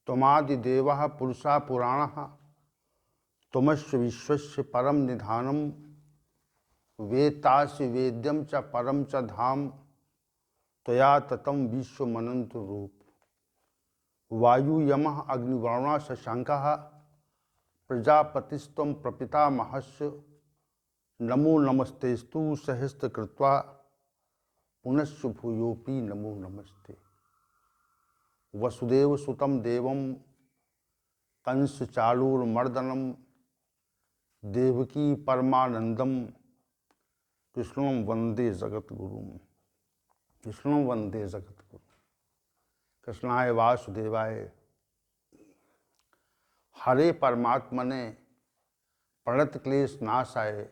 त्वमादिदेवः पुरुषा पुराणः त्वमस्य विश्वस्य परम निधानम वेत्तासि वेद्यम च परम च धाम त्वया ततं विश्वमनंत रूप। वायु यमः अग्निवर्णः शशांकः प्रजापतिस्त्वं प्रपितामहस्य नमो नमस्तेस्तु सहस्रकृत्वा पुनश्च भूयोऽपि नमो नमस्ते। वसुदेव सुतं देवं कंस चाणूरमर्दनम देवकी परमानंदम कृष्णं वंदे जगद्गुरुम। कृष्णं वंदे जगद्गुरु। कृष्णाय वासुदेवाय हरे परमात्मने प्रणत क्लेश नाशाय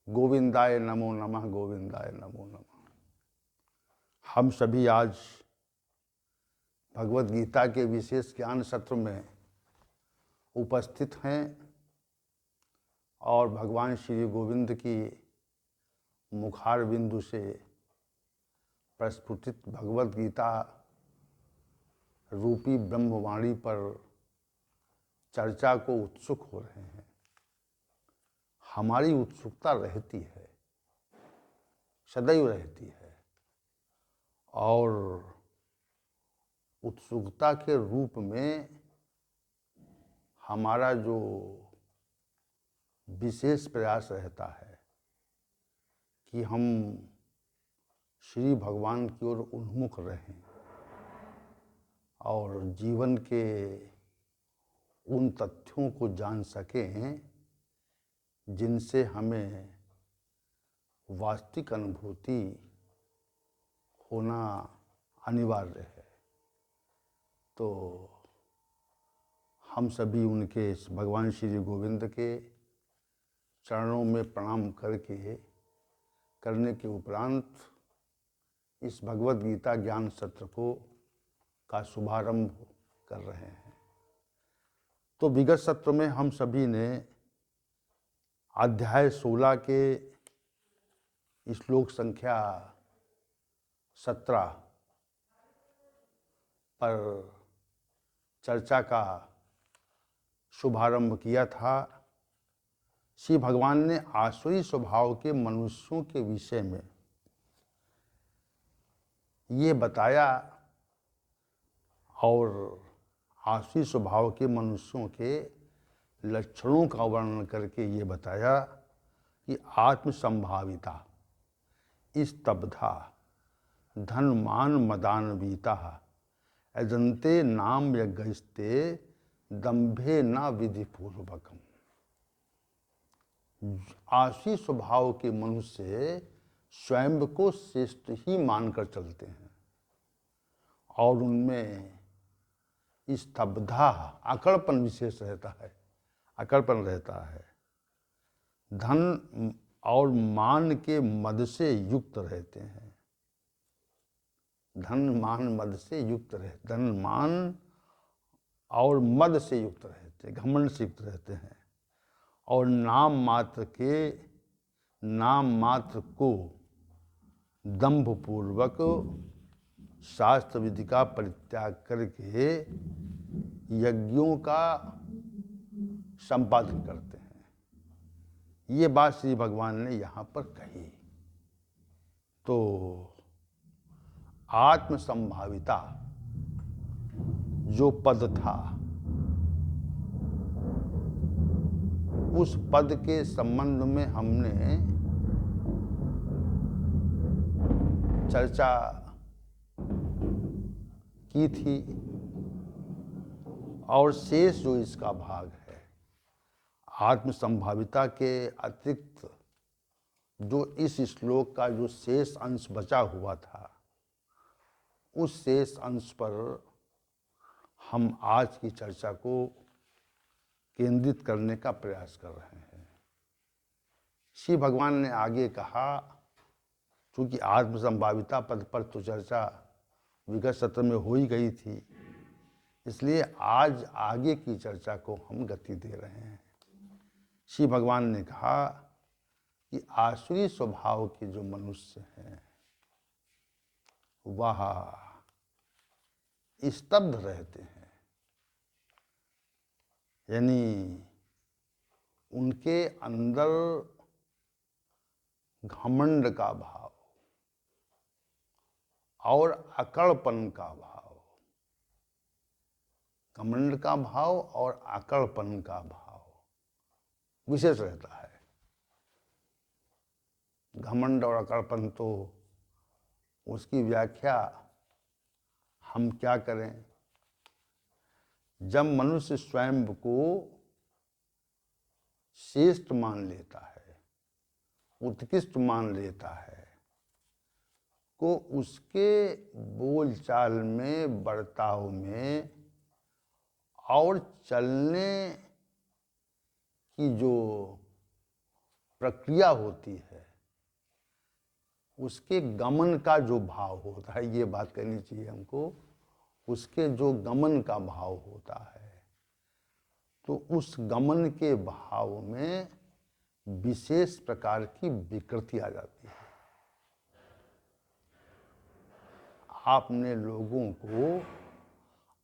गोविंदाय नमो नमः। गोविंदाय नमो नमः। हम सभी आज भगवत गीता के विशेष ज्ञान सत्र में उपस्थित हैं और भगवान श्री गोविंद की मुखार बिंदु से प्रस्फुटित भगवत गीता रूपी ब्रह्मवाणी पर चर्चा को उत्सुक हो रहे हैं। हमारी उत्सुकता रहती है, सदैव रहती है, और उत्सुकता के रूप में हमारा जो विशेष प्रयास रहता है कि हम श्री भगवान की ओर उन्मुख रहें और जीवन के उन तथ्यों को जान सकें जिनसे हमें वास्तविक अनुभूति होना अनिवार्य है। तो हम सभी उनके भगवान श्री गोविंद के चरणों में प्रणाम करने के उपरांत इस भगवत गीता ज्ञान सत्र का शुभारंभ कर रहे हैं। तो विगत सत्र में हम सभी ने अध्याय 16 के श्लोक संख्या 17 पर चर्चा का शुभारंभ किया था। श्री भगवान ने आसुरी स्वभाव के मनुष्यों के विषय में ये बताया और आसुरी स्वभाव के मनुष्यों के लक्षणों का वर्णन करके ये बताया कि आत्मसंभाविता, स्तब्धा, धनमान मदान्विता, अजंते नाम यज्ञस्ते दंभे न विधिपूर्वकम। आसुरी स्वभाव के मनुष्य स्वयं को श्रेष्ठ ही मानकर चलते हैं और उनमें स्तब्धा, अकड़पन विशेष रहता है, अकड़पन रहता है। धन और मान के मद से युक्त रहते हैं। धन मान मद से युक्त रहते, धन मान और मद से युक्त रहते, घमंड से युक्त रहते हैं और नाम मात्र को दंभ पूर्वक शास्त्र विधि का परित्याग करके यज्ञों का संपादन करते हैं। ये बात श्री भगवान ने यहाँ पर कही। तो आत्मसंभाविता जो पद था, उस पद के संबंध में हमने चर्चा की थी और शेष जो इसका भाग है, आत्मसंभाविता के अतिरिक्त जो इस श्लोक का जो शेष अंश बचा हुआ था, उस शेष अंश पर हम आज की चर्चा को केंद्रित करने का प्रयास कर रहे हैं। श्री भगवान ने आगे कहा, चूँकि आत्मसंभाविता पद पर तो चर्चा विगत सत्र में हो ही गई थी, इसलिए आज आगे की चर्चा को हम गति दे रहे हैं। श्री भगवान ने कहा कि आसुरी स्वभाव के जो मनुष्य हैं वह स्तब्ध रहते हैं, यानी उनके अंदर घमंड का भाव और अकड़पन का भाव, घमंड का भाव और अकड़पन का भाव विशेष रहता है। घमंड और अकड़पन तो उसकी व्याख्या हम क्या करें। जब मनुष्य स्वयं को श्रेष्ठ मान लेता है, उत्कृष्ट मान लेता है, को उसके बोलचाल में, बर्ताव में और चलने की जो प्रक्रिया होती है, उसके गमन का जो भाव होता है, ये बात करनी चाहिए हमको, उसके जो गमन का भाव होता है, तो उस गमन के भाव में विशेष प्रकार की विकृति आ जाती है। आपने लोगों को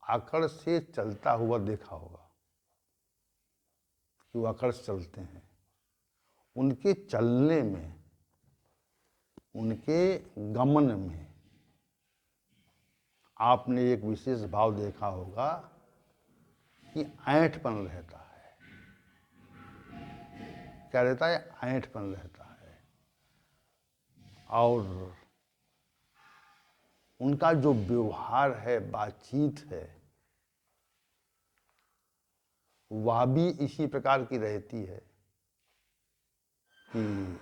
अकड़ से चलता हुआ देखा होगा कि वो अकड़ से चलते हैं। उनके चलने में, उनके गमन में आपने एक विशेष भाव देखा होगा कि ऐंठपन रहता है। क्या रहता है? ऐंठपन रहता है। और उनका जो व्यवहार है, बातचीत है, वह भी इसी प्रकार की रहती है कि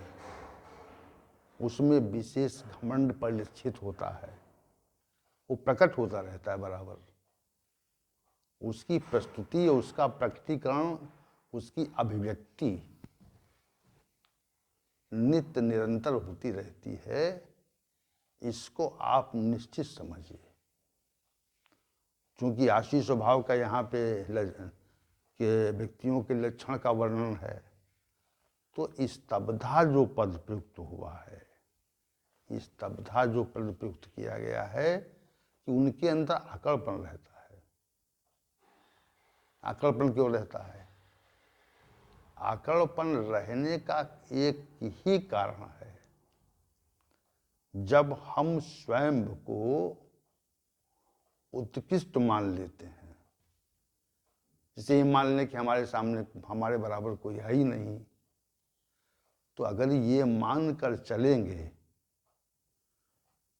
उसमें विशेष घमंड परिलक्षित होता है, वो प्रकट होता रहता है बराबर। उसकी प्रस्तुति, उसका प्रकटीकरण, उसकी अभिव्यक्ति नित्य निरंतर होती रहती है। इसको आप निश्चित समझिए। क्योंकि आशी स्वभाव का यहाँ पे के व्यक्तियों के लक्षण का वर्णन है, तो स्तब्धा जो पद प्रयुक्त हुआ है, स्तब्धा जो पद प्रयुक्त किया गया है कि उनके अंदर अकड़पन रहता है। अकड़पन क्यों रहता है? अकड़पन रहने का एक ही कारण है, जब हम स्वयं को उत्कृष्ट मान लेते हैं। जैसे ये मान लें कि हमारे सामने हमारे बराबर कोई है ही नहीं, तो अगर ये मान कर चलेंगे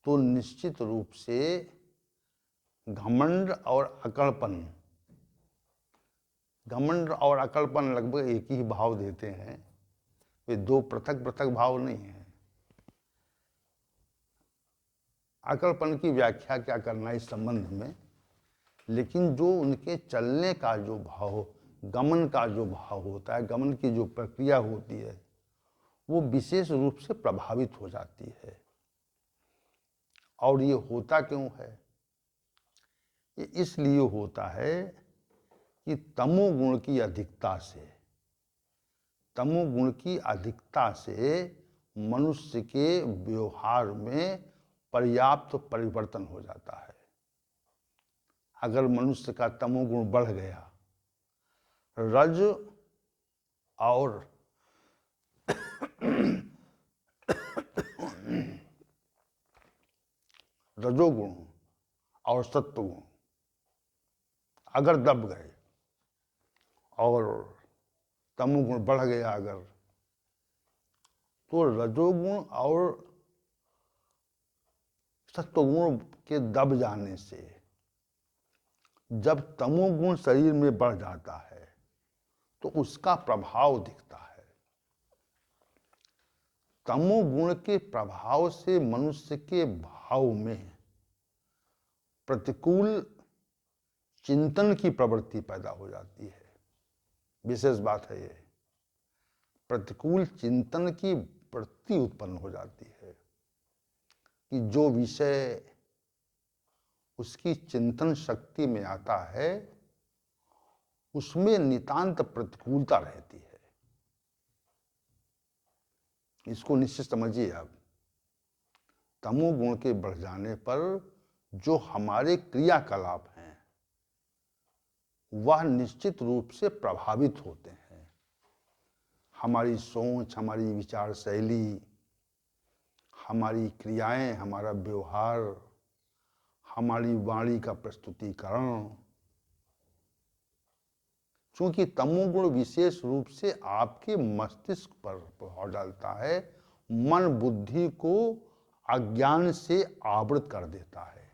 तो निश्चित रूप से घमंड और अकड़पन, घमंड और अकड़पन लगभग एक ही भाव देते हैं, वे दो पृथक पृथक भाव नहीं हैं। अकड़पन की व्याख्या क्या करना इस संबंध में, लेकिन जो उनके चलने का जो भाव, गमन का जो भाव होता है, गमन की जो प्रक्रिया होती है, वो विशेष रूप से प्रभावित हो जाती है। और ये होता क्यों है? ये इसलिए होता है कि तमोगुण की अधिकता से, तमोगुण की अधिकता से मनुष्य के व्यवहार में पर्याप्त परिवर्तन हो जाता है। अगर मनुष्य का तमोगुण बढ़ गया, रज और रजोगुण और सत्वगुण अगर दब गए और तमोगुण बढ़ गया अगर, तो रजोगुण और सत्वगुण के दब जाने से जब तमोगुण शरीर में बढ़ जाता है तो उसका प्रभाव दिखता है। तमोगुण के प्रभाव से मनुष्य के भाव में प्रतिकूल चिंतन की प्रवृत्ति पैदा हो जाती है। विशेष बात है ये, प्रतिकूल चिंतन की वृत्ति उत्पन्न हो जाती है कि जो विषय उसकी चिंतन शक्ति में आता है उसमें नितांत प्रतिकूलता रहती है। इसको निश्चित समझिए आप। तमोगुण के बढ़ जाने पर जो हमारे क्रियाकलाप हैं वह निश्चित रूप से प्रभावित होते हैं। हमारी सोच, हमारी विचार शैली, हमारी क्रियाएं, हमारा व्यवहार, हमारी वाणी का प्रस्तुतिकरण, क्योंकि तमोगुण विशेष रूप से आपके मस्तिष्क पर प्रभाव डालता है, मन बुद्धि को अज्ञान से आवृत कर देता है,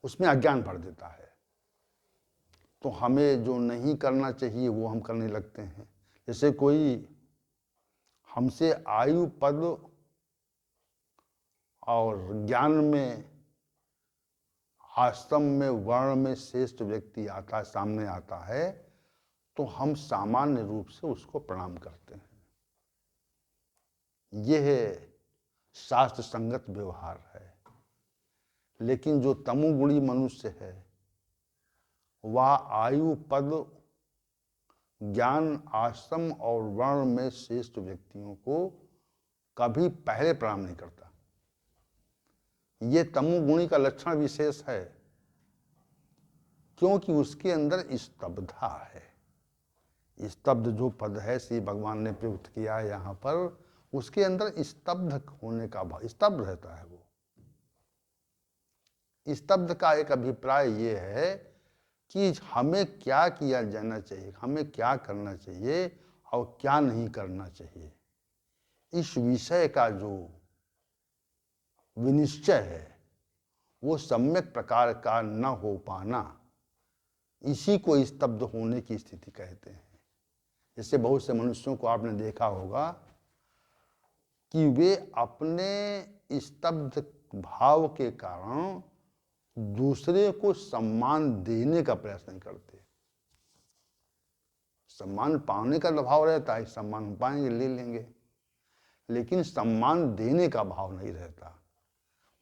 उसमें अज्ञान भर देता है। तो हमें जो नहीं करना चाहिए वो हम करने लगते हैं। जैसे कोई हमसे आयु, पद और ज्ञान में, आश्रम में, वर्ण में श्रेष्ठ व्यक्ति आता है, सामने आता है, तो हम सामान्य रूप से उसको प्रणाम करते हैं। यह शास्त्र संगत व्यवहार है। लेकिन जो तमोगुणी मनुष्य है वह आयु, पद, ज्ञान, आश्रम और वर्ण में श्रेष्ठ व्यक्तियों को कभी पहले प्रणाम नहीं करता। ये तमोगुणी का लक्षण विशेष है, क्योंकि उसके अंदर स्तब्धता है। स्तब्ध जो पद है श्री भगवान ने प्रयुक्त किया है यहाँ पर, उसके अंदर स्तब्ध होने का भाव, स्तब्ध रहता है। वो स्तब्ध का एक अभिप्राय ये है कि हमें क्या किया जाना चाहिए, हमें क्या करना चाहिए और क्या नहीं करना चाहिए, इस विषय का जो विनिश्चय है वो सम्यक प्रकार का न हो पाना, इसी को स्तब्ध होने की स्थिति कहते हैं। जैसे बहुत से मनुष्यों को आपने देखा होगा कि वे अपने स्तब्ध भाव के कारण दूसरे को सम्मान देने का प्रयास नहीं करते। सम्मान पाने का भाव रहता है, सम्मान हम पाएंगे, ले लेंगे, लेकिन सम्मान देने का भाव नहीं रहता।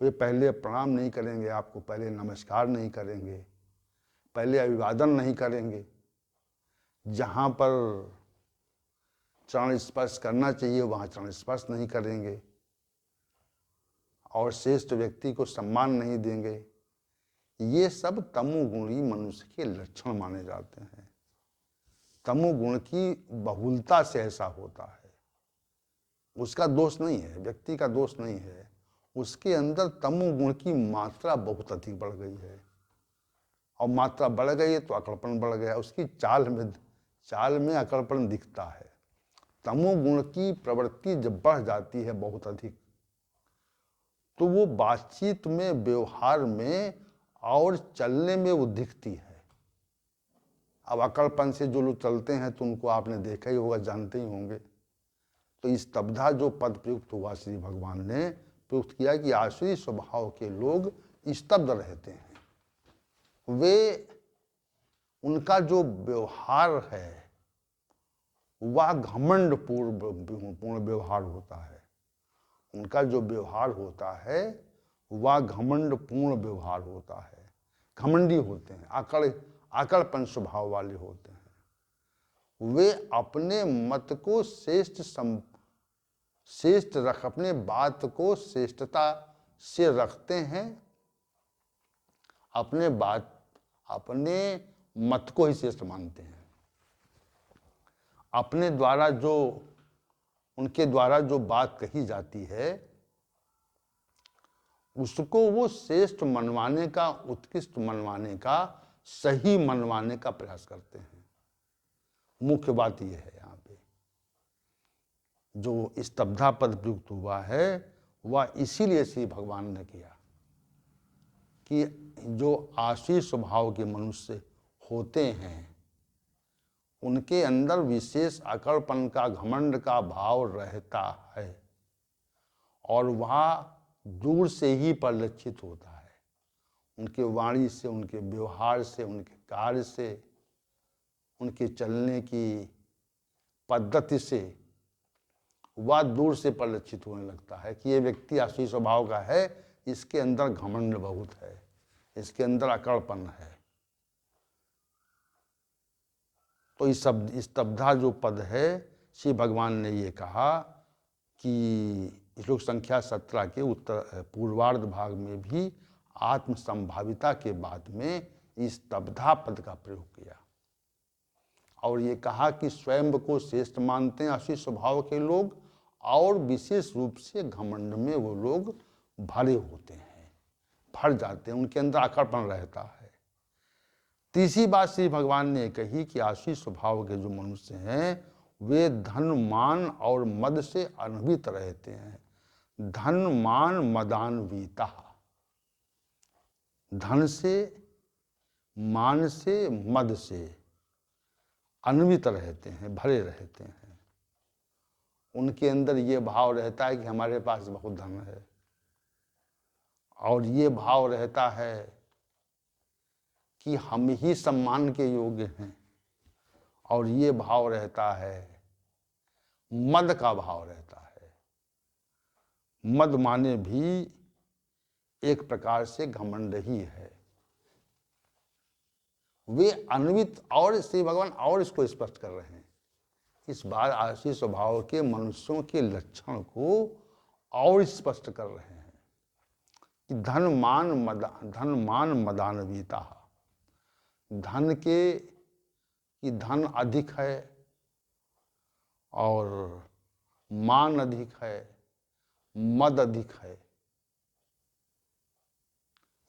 वे पहले प्रणाम नहीं करेंगे आपको, पहले नमस्कार नहीं करेंगे, पहले अभिवादन नहीं करेंगे। जहाँ पर चरण स्पर्श करना चाहिए वहाँ चरण स्पर्श नहीं करेंगे और श्रेष्ठ व्यक्ति को सम्मान नहीं देंगे। ये सब तमोगुणी मनुष्य के लक्षण माने जाते हैं। तमोगुण की बहुलता से ऐसा होता है। उसका दोष नहीं है, व्यक्ति का दोष नहीं है, उसके अंदर तमोगुण की मात्रा बहुत अधिक बढ़ गई है। और मात्रा बढ़ गई है तो अकड़पन बढ़ गया, उसकी चाल में अकड़पन दिखता है। तमोगुण की प्रवृत्ति जब बढ़ जाती है बहुत अधिक, तो वो बातचीत में, व्यवहार में और चलने में वो दिखती है। अब अकड़पन से जो लोग चलते हैं तो उनको आपने देखा ही होगा, जानते ही होंगे। तो इस स्तब्धा जो पद प्रयुक्त हुआ श्री भगवान ने प्रयुक्त किया कि आसुरी स्वभाव के लोग स्तब्ध रहते हैं। वे, उनका जो व्यवहार है वह घमंड पूर्ण व्यवहार होता है। उनका जो व्यवहार होता है वह घमंड पूर्ण व्यवहार होता है। घमंडी होते हैं, आकड़पन स्वभाव वाले होते हैं। वे अपने मत को श्रेष्ठ रख, अपने बात को श्रेष्ठता से रखते हैं। अपने मत को ही श्रेष्ठ मानते हैं। अपने द्वारा जो, उनके द्वारा जो बात कही जाती है उसको वो श्रेष्ठ मनवाने का, उत्कृष्ट मनवाने का, सही मनवाने का प्रयास करते हैं। मुख्य बात यह है यहाँ पे जो स्तब्धा पद प्रयुक्त हुआ है वह इसीलिए श्री भगवान ने किया कि जो आसुरी स्वभाव के मनुष्य होते हैं उनके अंदर विशेष अकड़पन का, घमंड का भाव रहता है और वह दूर से ही परिलक्षित होता है। उनके वाणी से, उनके व्यवहार से, उनके कार्य से, उनके चलने की पद्धति से वह दूर से परिलक्षित होने लगता है कि ये व्यक्ति आसुरी स्वभाव का है, इसके अंदर घमंड बहुत है, इसके अंदर अकड़पन है। तो इस स्तब्धा जो पद है, श्री भगवान ने ये कहा कि श्लोक संख्या 17 के पूर्वार्ध भाग में भी आत्म संभाविता के बाद में इस स्तब्धा पद का प्रयोग किया। और ये कहा कि स्वयं को श्रेष्ठ मानते हैं आशी स्वभाव के लोग, और विशेष रूप से घमंड में वो लोग भरे होते हैं, भर जाते हैं, उनके अंदर आकर्षण रहता है। तीसरी बात श्री भगवान ने कही कि आशी स्वभाव के जो मनुष्य हैं वे धन मान और मद से अनभित रहते हैं। धन मान मदान्विता, धन से, मान से, मद से अन्वित रहते हैं, भरे रहते हैं। उनके अंदर ये भाव रहता है कि हमारे पास बहुत धन है, और ये भाव रहता है कि हम ही सम्मान के योग्य हैं, और ये भाव रहता है, मद का भाव रहता है। मद माने भी एक प्रकार से घमंड ही है। वे अन्वित, और श्री भगवान और इसको स्पष्ट कर रहे हैं। इस बार आशी स्वभाव के मनुष्यों के लक्षण को और स्पष्ट कर रहे हैं कि धन मान मदान्विता, धन के कि धन अधिक है और मान अधिक है, मद अधिक है।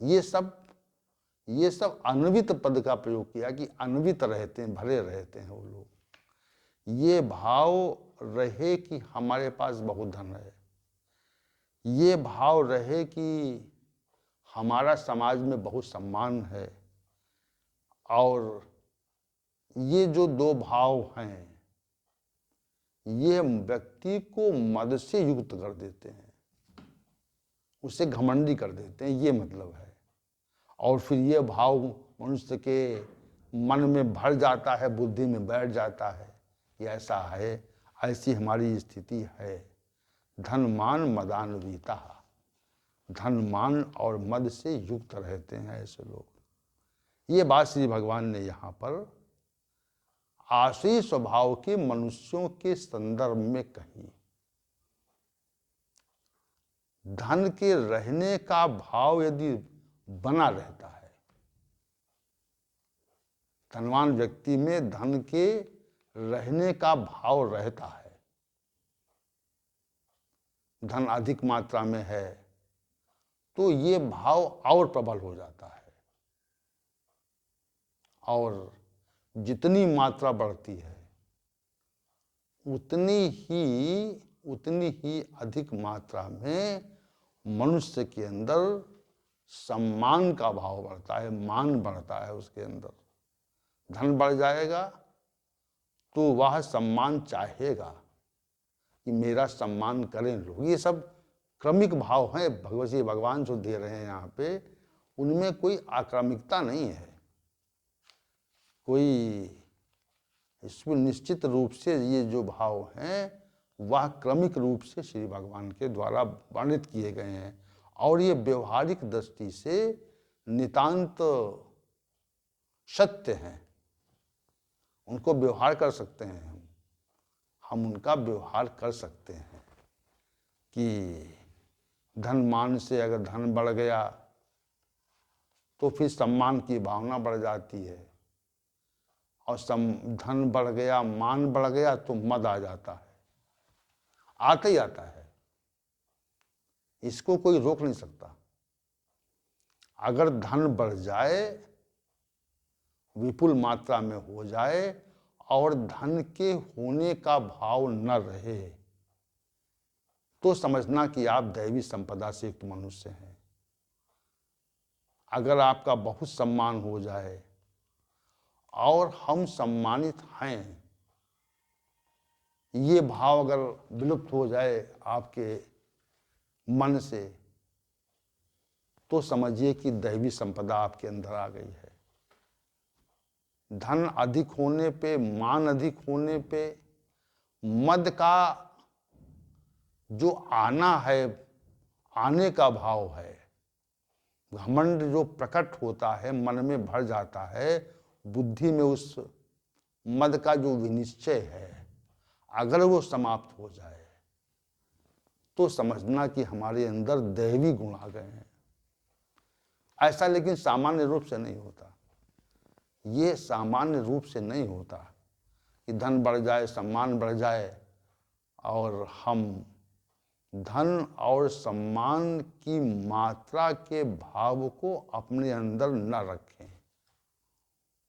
ये सब अन्वित पद का प्रयोग किया कि अन्वित रहते हैं, भरे रहते हैं वो लोग। ये भाव रहे कि हमारे पास बहुत धन है, ये भाव रहे कि हमारा समाज में बहुत सम्मान है, और ये जो दो भाव हैं ये व्यक्ति को मद से युक्त कर देते हैं, उसे घमंडी कर देते हैं, ये मतलब है। और फिर ये भाव मनुष्य के मन में भर जाता है, बुद्धि में बैठ जाता है कि ऐसा है, ऐसी हमारी स्थिति है। धन मान मदान्विता, धन मान और मद से युक्त रहते हैं ऐसे लोग। ये बात श्री भगवान ने यहाँ पर आशी स्वभाव के मनुष्यों के संदर्भ में कही। धन के रहने का भाव यदि बना रहता है, धनवान व्यक्ति में धन के रहने का भाव रहता है, धन अधिक मात्रा में है, तो ये भाव और प्रबल हो जाता है, और जितनी मात्रा बढ़ती है उतनी ही अधिक मात्रा में मनुष्य के अंदर सम्मान का भाव बढ़ता है, मान बढ़ता है उसके अंदर। धन बढ़ जाएगा तो वह सम्मान चाहेगा कि मेरा सम्मान करें लोग। ये सब क्रमिक भाव हैं भगवती भगवान जो दे रहे हैं यहाँ पे, उनमें कोई आक्रमिकता नहीं है, कोई इसमें निश्चित रूप से ये जो भाव हैं वह क्रमिक रूप से श्री भगवान के द्वारा वर्णित किए गए हैं, और ये व्यवहारिक दृष्टि से नितांत सत्य हैं। उनको व्यवहार कर सकते हैं, हम उनका व्यवहार कर सकते हैं कि धन मान से अगर धन बढ़ गया तो फिर सम्मान की भावना बढ़ जाती है, और धन बढ़ गया, मान बढ़ गया तो मद आ जाता है, आता ही आता है, इसको कोई रोक नहीं सकता। अगर धन बढ़ जाए, विपुल मात्रा में हो जाए, और धन के होने का भाव न रहे, तो समझना कि आप दैवी संपदा से युक्त मनुष्य हैं। अगर आपका बहुत सम्मान हो जाए और हम सम्मानित हैं, ये भाव अगर विलुप्त हो जाए आपके मन से, तो समझिए कि दैवी संपदा आपके अंदर आ गई है। धन अधिक होने पे, मान अधिक होने पे, मद का जो आना है, आने का भाव है, घमंड जो प्रकट होता है, मन में भर जाता है, बुद्धि में उस मद का जो विनिश्चय है, अगर वो समाप्त हो जाए तो समझना कि हमारे अंदर दैवी गुण आ गए हैं। ऐसा लेकिन सामान्य रूप से नहीं होता, ये सामान्य रूप से नहीं होता। कि धन बढ़ जाए, सम्मान बढ़ जाए, और हम धन और सम्मान की मात्रा के भाव को अपने अंदर न रखें,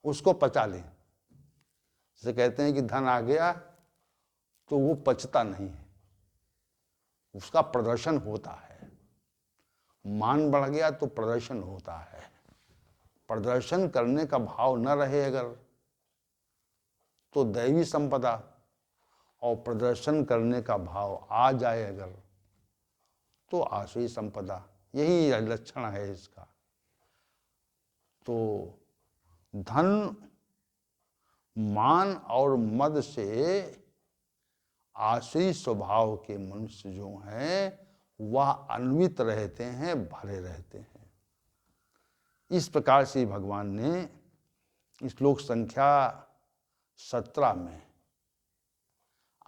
उसको पचा लें। जैसे कहते हैं कि धन आ गया तो वो पचता नहीं है, उसका प्रदर्शन होता है। मान बढ़ गया तो प्रदर्शन होता है। प्रदर्शन करने का भाव न रहे अगर, तो दैवी संपदा, और प्रदर्शन करने का भाव आ जाए अगर, तो आसुरी संपदा। यही लक्षण है इसका। तो धन, मान और मद से आसुरी स्वभाव के मनुष्य जो हैं वह अन्वित रहते हैं, भरे रहते हैं। इस प्रकार से भगवान ने श्लोक संख्या 17 में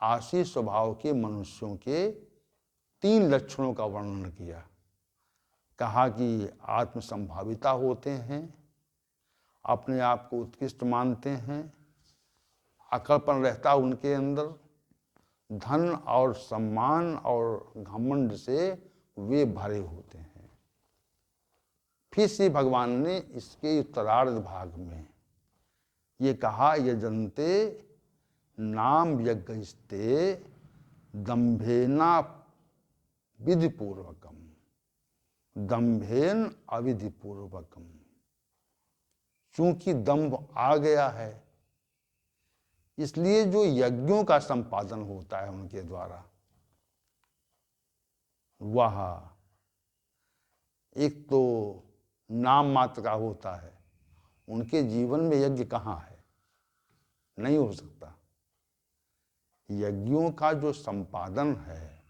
आसुरी स्वभाव के मनुष्यों के 3 लक्षणों का वर्णन किया। कहा कि आत्मसंभाविता होते हैं, अपने आप को उत्कृष्ट मानते हैं, अकड़पन रहता उनके अंदर, धन और सम्मान और घमंड से वे भरे होते हैं। फिर श्री भगवान ने इसके उत्तरार्ध भाग में ये कहा, यजन्ते नाम यज्ञस्ते दंभेना विधिपूर्वकम, दंभेन अविधिपूर्वकम। चूंकि दंभ आ गया है, इसलिए जो यज्ञों का संपादन होता है उनके द्वारा, वह एक तो नाम मात्र का होता है। उनके जीवन में यज्ञ कहाँ है? नहीं हो सकता। यज्ञों का जो संपादन है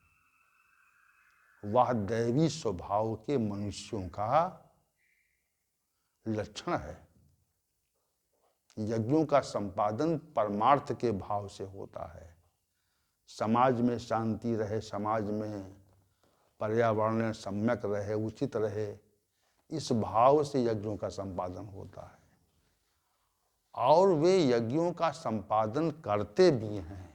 वह दैवी स्वभाव के मनुष्यों का लक्षण है। यज्ञों का संपादन परमार्थ के भाव से होता है। समाज में शांति रहे, समाज में पर्यावरण सम्यक रहे, उचित रहे, इस भाव से यज्ञों का संपादन होता है। और वे यज्ञों का संपादन करते भी हैं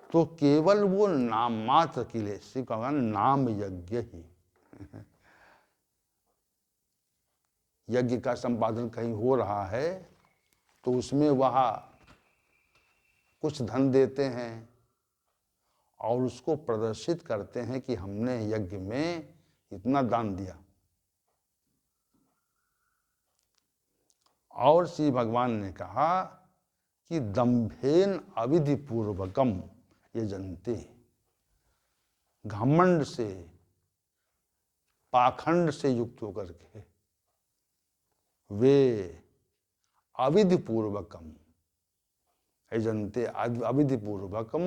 तो केवल वो नाम मात्र के लिए, श्री भगवान नाम यज्ञ ही। यज्ञ का संपादन कहीं हो रहा है तो उसमें वह कुछ धन देते हैं और उसको प्रदर्शित करते हैं कि हमने यज्ञ में इतना दान दिया। और श्री भगवान ने कहा कि दंभेन अविधि पूर्वकम यजन्ते, घमंड से, पाखंड से युक्त होकर के वे अविधि पूर्वकम यजन्ते, अविधि पूर्वकम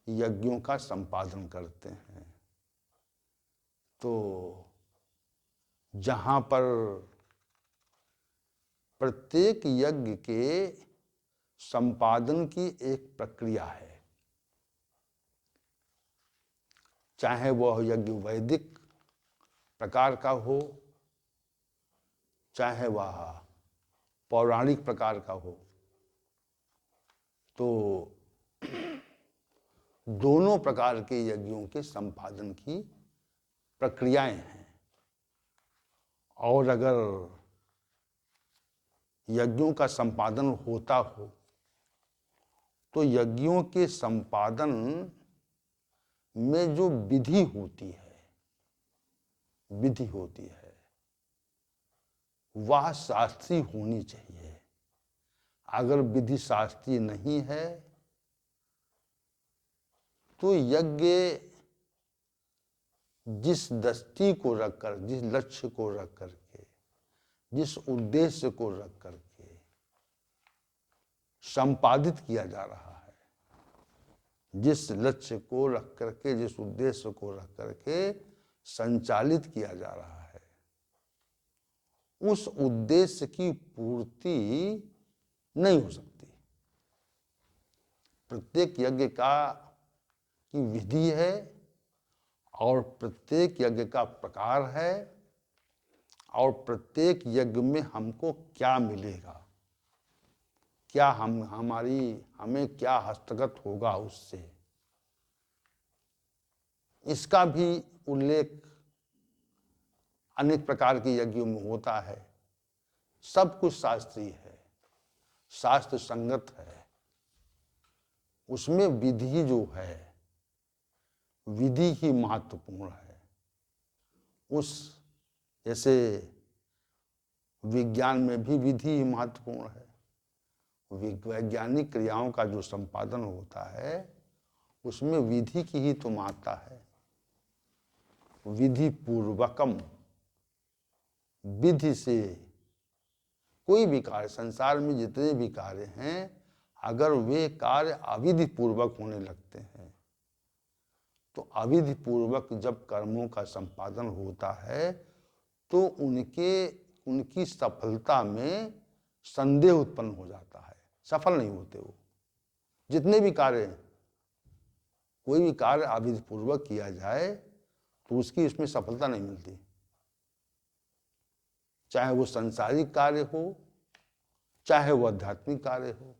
यज्ञों का संपादन करते हैं। तो जहां पर प्रत्येक यज्ञ के संपादन की एक प्रक्रिया है, चाहे वह यज्ञ वैदिक प्रकार का हो, चाहे वह पौराणिक प्रकार का हो, तो दोनों प्रकार के यज्ञों के संपादन की प्रक्रियाएं हैं। और अगर यज्ञों का संपादन होता हो तो यज्ञों के संपादन में जो विधि होती है, विधि होती है, वह शास्त्रीय होनी चाहिए। अगर विधि शास्त्रीय नहीं है तो यज्ञ जिस दृष्टि को रखकर, जिस लक्ष्य को रख करके, जिस उद्देश्य को रख करके संपादित किया जा रहा है, जिस लक्ष्य को रख करके, जिस उद्देश्य को रख करके संचालित किया जा रहा है, उस उद्देश्य की पूर्ति नहीं हो सकती। प्रत्येक यज्ञ की विधि है और प्रत्येक यज्ञ का प्रकार है और प्रत्येक यज्ञ में हमको क्या मिलेगा, क्या हमें क्या हस्तगत होगा उससे, इसका भी उल्लेख अनेक प्रकार के यज्ञों में होता है। सब कुछ शास्त्रीय है, शास्त्र संगत है। उसमें विधि जो है, विधि ही महत्वपूर्ण है। उस जैसे विज्ञान में भी विधि ही महत्वपूर्ण है। वैज्ञानिक क्रियाओं का जो संपादन होता है उसमें विधि की ही तो महत्ता है। विधि पूर्वकम, विधि से कोई भी कार्य, संसार में जितने भी कार्य हैं, अगर वे कार्य अविधि पूर्वक होने लगते हैं तो अविधि पूर्वक जब कर्मों का संपादन होता है तो उनकी सफलता में संदेह उत्पन्न हो जाता है, सफल नहीं होते वो। जितने भी कार्य, कोई भी कार्य अविधि पूर्वक किया जाए तो उसकी इसमें सफलता नहीं मिलती, चाहे वो सांसारिक कार्य हो चाहे वो आध्यात्मिक कार्य हो।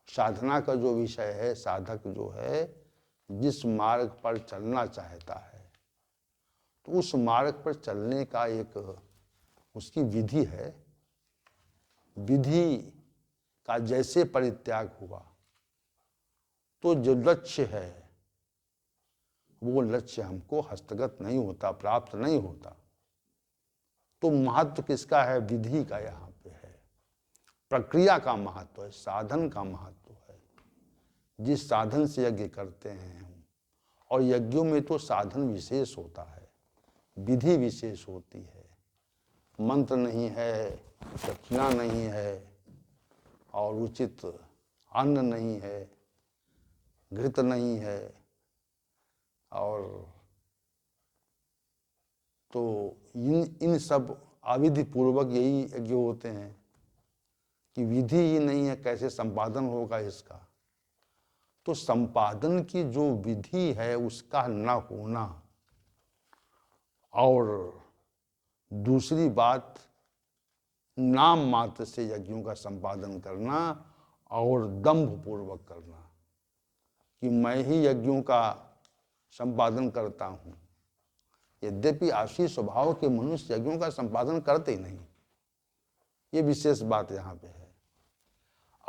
साधना का जो विषय है, साधक जो है जिस मार्ग पर चलना चाहता है तो उस मार्ग पर चलने का एक उसकी विधि है। विधि का जैसे परित्याग हुआ तो जो लक्ष्य है वो लक्ष्य हमको हस्तगत नहीं होता, प्राप्त नहीं होता। तो महत्व किसका है? विधि का यहाँ पे है, प्रक्रिया का महत्व है, साधन का महत्व है। जिस साधन से यज्ञ करते हैं हम, और यज्ञों में तो साधन विशेष होता है, विधि विशेष होती है। मंत्र नहीं है, दक्षिणा नहीं है, और उचित अन्न नहीं है, घृत नहीं है, और तो इन सब अविधि पूर्वक यही यज्ञ होते हैं कि विधि ही नहीं है, कैसे संपादन होगा इसका। तो संपादन की जो विधि है उसका न होना, और दूसरी बात नाम मात्र से यज्ञों का संपादन करना और दंभ पूर्वक करना कि मैं ही यज्ञों का संपादन करता हूँ। यद्यपि आशी स्वभाव के मनुष्य यज्ञों का संपादन करते ही नहीं, ये विशेष बात यहाँ पे है।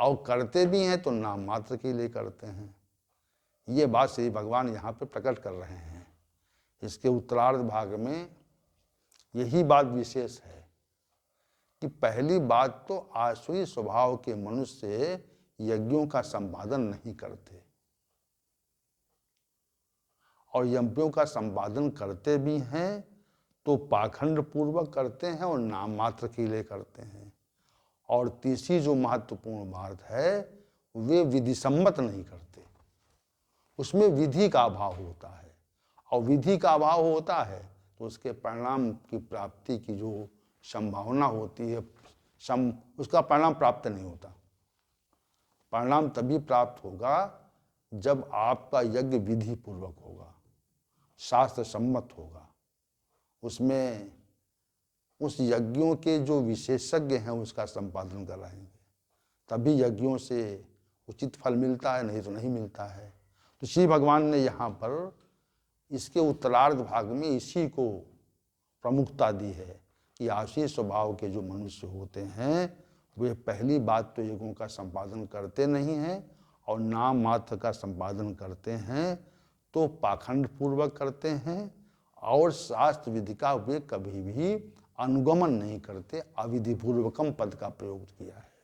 और करते भी हैं तो नाम मात्र के लिए करते हैं। ये बात श्री भगवान यहाँ पे प्रकट कर रहे हैं। इसके उत्तरार्ध भाग में यही बात विशेष है कि पहली बात तो आसुरी स्वभाव के मनुष्य यज्ञों का संपादन नहीं करते, और यज्ञों का संपादन करते भी हैं तो पाखंड पूर्वक करते हैं और नाम मात्र के लिए करते हैं। और तीसरी जो महत्वपूर्ण बात है, वे विधि सम्मत नहीं करते, उसमें विधि का अभाव होता है। और विधि का अभाव होता है तो उसके परिणाम की प्राप्ति की जो संभावना होती है, उसका परिणाम प्राप्त नहीं होता। परिणाम तभी प्राप्त होगा जब आपका यज्ञ विधि पूर्वक होगा, शास्त्र सम्मत होगा। उसमें उस यज्ञों के जो विशेषज्ञ हैं उसका संपादन कराएंगे, तभी यज्ञों से उचित फल मिलता है, नहीं तो नहीं मिलता है। तो श्री भगवान ने यहाँ पर इसके उत्तरार्ध भाग में इसी को प्रमुखता दी है कि आशी स्वभाव के जो मनुष्य होते हैं वे पहली बात तो यज्ञों का संपादन करते नहीं हैं, और नाम मात्र का संपादन करते हैं तो पाखंड पूर्वक करते हैं, और शास्त्र विधि का वे कभी भी अनुगमन नहीं करते। अविधि पूर्वकम पद का प्रयोग किया है।